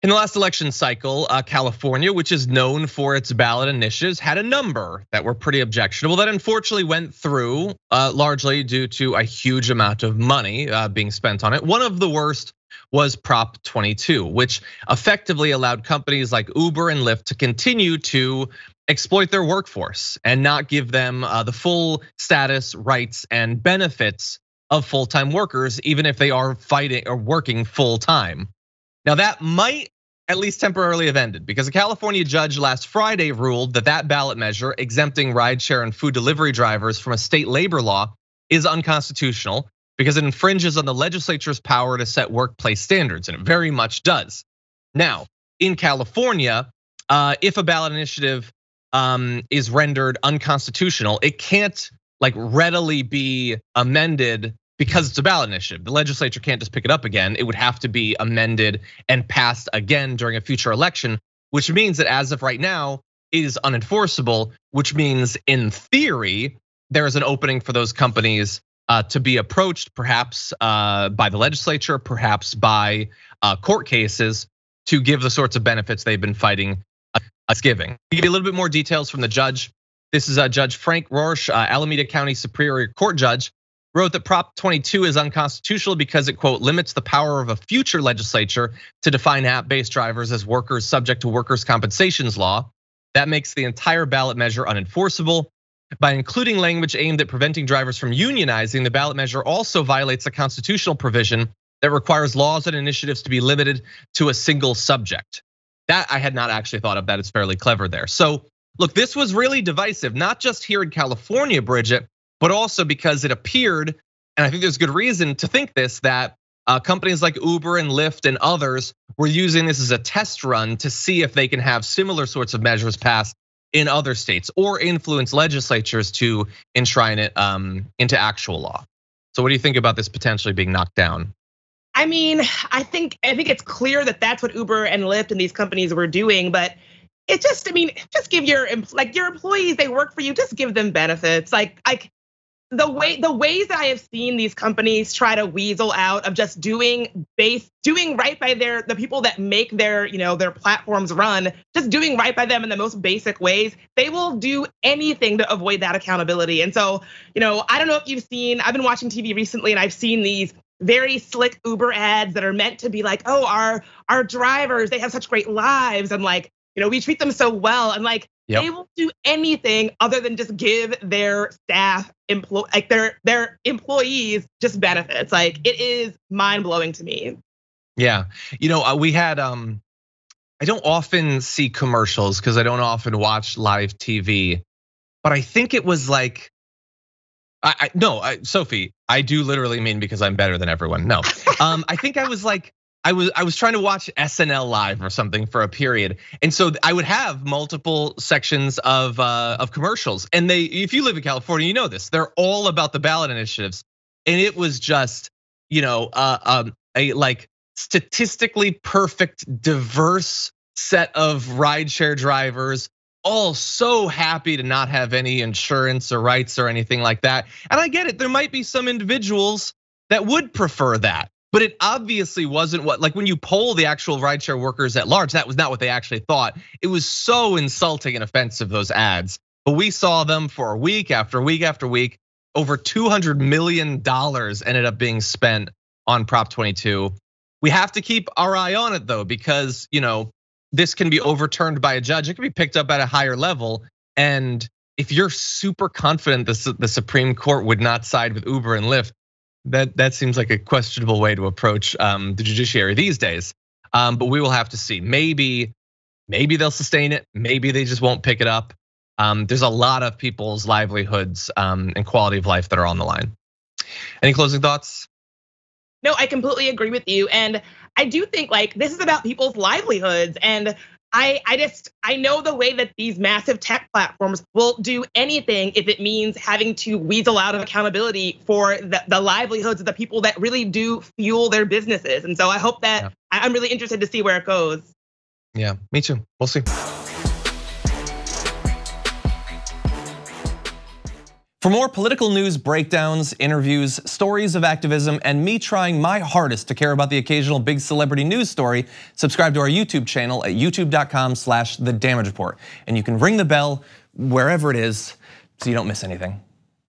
In the last election cycle, California, which is known for its ballot initiatives, had a number that were pretty objectionable that unfortunately went through, largely due to a huge amount of money being spent on it. One of the worst was Prop 22, which effectively allowed companies like Uber and Lyft to continue to exploit their workforce and not give them the full status, rights, and benefits of full-time workers, even if they are fighting or working full-time. Now that might at least temporarily have ended because a California judge last Friday ruled that that ballot measure exempting rideshare and food delivery drivers from a state labor law is unconstitutional because it infringes on the legislature's power to set workplace standards, and it very much does. Now, in California, if a ballot initiative is rendered unconstitutional, it can't readily be amended because it's a ballot initiative. The legislature can't just pick it up again. It would have to be amended and passed again during a future election, which means that as of right now, it is unenforceable, which means in theory, there is an opening for those companies to be approached, perhaps by the legislature, perhaps by court cases to give the sorts of benefits they've been fighting us giving. To give you a little bit more details from the judge. This is Judge Frank Rorsch, Alameda County Superior Court judge, wrote that Prop 22 is unconstitutional because it, quote, limits the power of a future legislature to define app-based drivers as workers subject to workers' compensations law. That makes the entire ballot measure unenforceable. By including language aimed at preventing drivers from unionizing, the ballot measure also violates a constitutional provision that requires laws and initiatives to be limited to a single subject. That I had not actually thought of. That is fairly clever there. So look, this was really divisive, not just here in California, Bridget, but also because it appeared, and I think there's good reason to think this, that companies like Uber and Lyft and others were using this as a test run to see if they can have similar sorts of measures passed in other states or influence legislatures to enshrine it into actual law. So what do you think about this potentially being knocked down? I mean, I think it's clear that that's what Uber and Lyft and these companies were doing, but it just, I mean, just give your employees, they work for you, just give them benefits. Like the ways that I have seen these companies try to weasel out of just doing right by the people that make their platforms run, just doing right by them in the most basic ways, they will do anything to avoid that accountability. And so, I don't know if you've seen, I've been watching TV recently and I've seen these very slick Uber ads that are meant to be like, oh, our drivers, they have such great lives, and we treat them so well, and they will do anything other than just give their staff, their employees just benefits. It is mind blowing to me. Yeah, we had I don't often see commercials because I don't often watch live TV, but I think it was Sophie, I do literally mean because I'm better than everyone. No, I think I was I was trying to watch SNL live or something for a period, and so I would have multiple sections of commercials. And if you live in California, you know this. They're all about the ballot initiatives, and it was just a statistically perfect, diverse set of rideshare drivers, all so happy to not have any insurance or rights or anything like that. And I get it. There might be some individuals that would prefer that. But it obviously wasn't when you poll the actual rideshare workers at large, that was not what they actually thought. It was so insulting and offensive, those ads. But we saw them for week after week after week. Over $200 million ended up being spent on Prop 22. We have to keep our eye on it though, because this can be overturned by a judge. It can be picked up at a higher level. And if you're super confident the Supreme Court would not side with Uber and Lyft, that seems like a questionable way to approach the judiciary these days. But we will have to see. Maybe they'll sustain it. Maybe they just won't pick it up. There's a lot of people's livelihoods and quality of life that are on the line. Any closing thoughts? No, I completely agree with you. And I do think this is about people's livelihoods. And I know the way that these massive tech platforms will do anything if it means having to weasel out of accountability for the livelihoods of the people that really do fuel their businesses. And so I hope that I'm really interested to see where it goes. Yeah, me too. We'll see. For more political news breakdowns, interviews, stories of activism, and me trying my hardest to care about the occasional big celebrity news story, subscribe to our YouTube channel at youtube.com/The Damage Report. And you can ring the bell wherever it is so you don't miss anything.